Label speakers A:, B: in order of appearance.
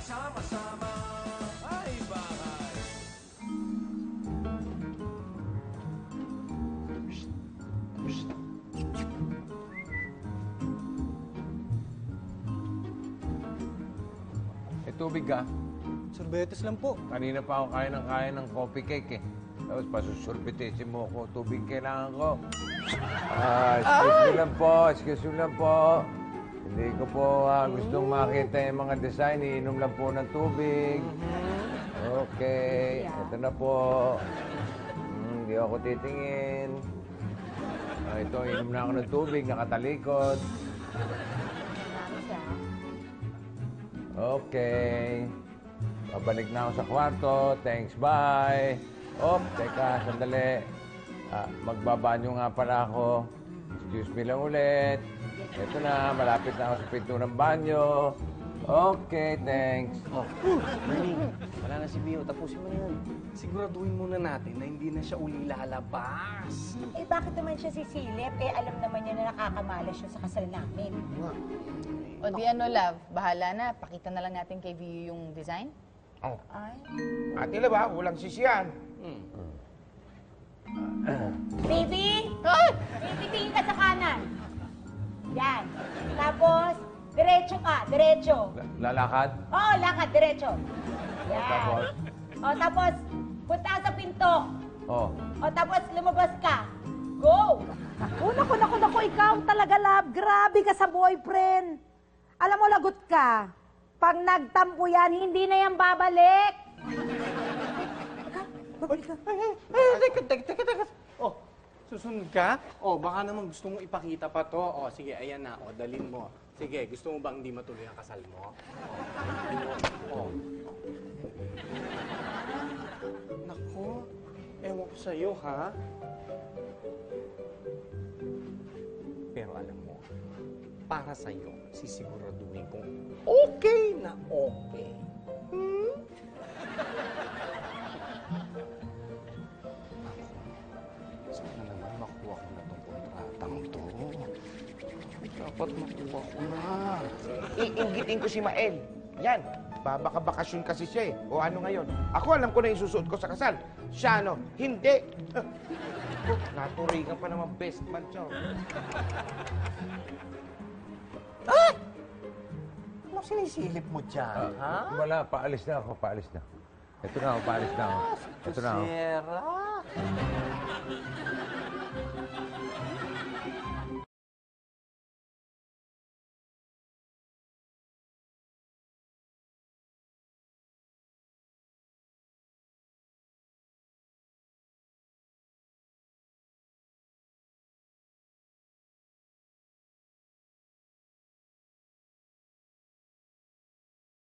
A: Sama-sama ay bahay.
B: May tubig ka?
C: Sorbetes lang po.
B: Kanina pa ako kaya ng coffee cake eh. Tapos pasusurbetesin mo ako. Tubig kailangan ko. Excuse me lang po. Hindi ko po gustong makita yung mga design. Iinom lang po ng tubig. Okay. Ito na po. Hindi ako titingin. Ito, inom na ako ng tubig. Nakatalikod. Okay. Pabalik na ako sa kwarto. Thanks, bye. Teka, sandali. Magbabanyo nga pala ako. Excuse me lang ulit. Ito na, malapit na ako sa pinto ng banyo. Okay, thanks.
C: Wala na si Bio. Tapusin mo na yun. Siguraduhin muna natin na hindi na siya uli lalabas.
D: Eh, bakit naman siya sisilip? Eh, alam naman niya na nakakamalas siya sa kasal namin.
E: O di ano, love, bahala na. Pakita na lang natin kay Vio yung design.
D: Ay.
F: Ate la ba? Walang sisiyan.
D: Baby! Hoy! Baby, tingin ka sa kanan. Yan. Tapos, diretso ka. Diretso.
B: Lalakad?
D: Oo, lakad. Diretso. Yan.
B: Tapos?
D: Tapos, punta ka sa pinto.
B: Oh.
D: Tapos, lumabas ka. Go!
G: Naku, ikaw talaga, love. Grabe ka sa boyfriend. Alam mo, lagot ka. Pag nagtampo yan, hindi na yan babalik.
C: Teka. Oh, susunod ka? Oh, baka naman gusto mo ipakita pa to. Oh, sige, ayan na. Oh, dalin mo. Sige, gusto mo bang hindi matuloy ang kasal mo? Oh. Naku, ewan ko sa'yo, ha? Pero alam mo, para sa'yo, sisiguraduhin kong okay na okay. Sana naman makuha ko na itong kontratang to. Dapat makuha ko na.
F: Iinggitin ko si Mael. Yan. Babaka-bakasyon kasi siya eh. O ano ngayon? Ako alam ko na yung susuot ko sa kasal. Siya ano? Hindi. Naturingan pa naman best man siya.
C: Ano sinisilip mo dyan, ha?
B: Wala, paalis na ako. Ito na ako, paalis na ako. Ito na ako.
C: Sera.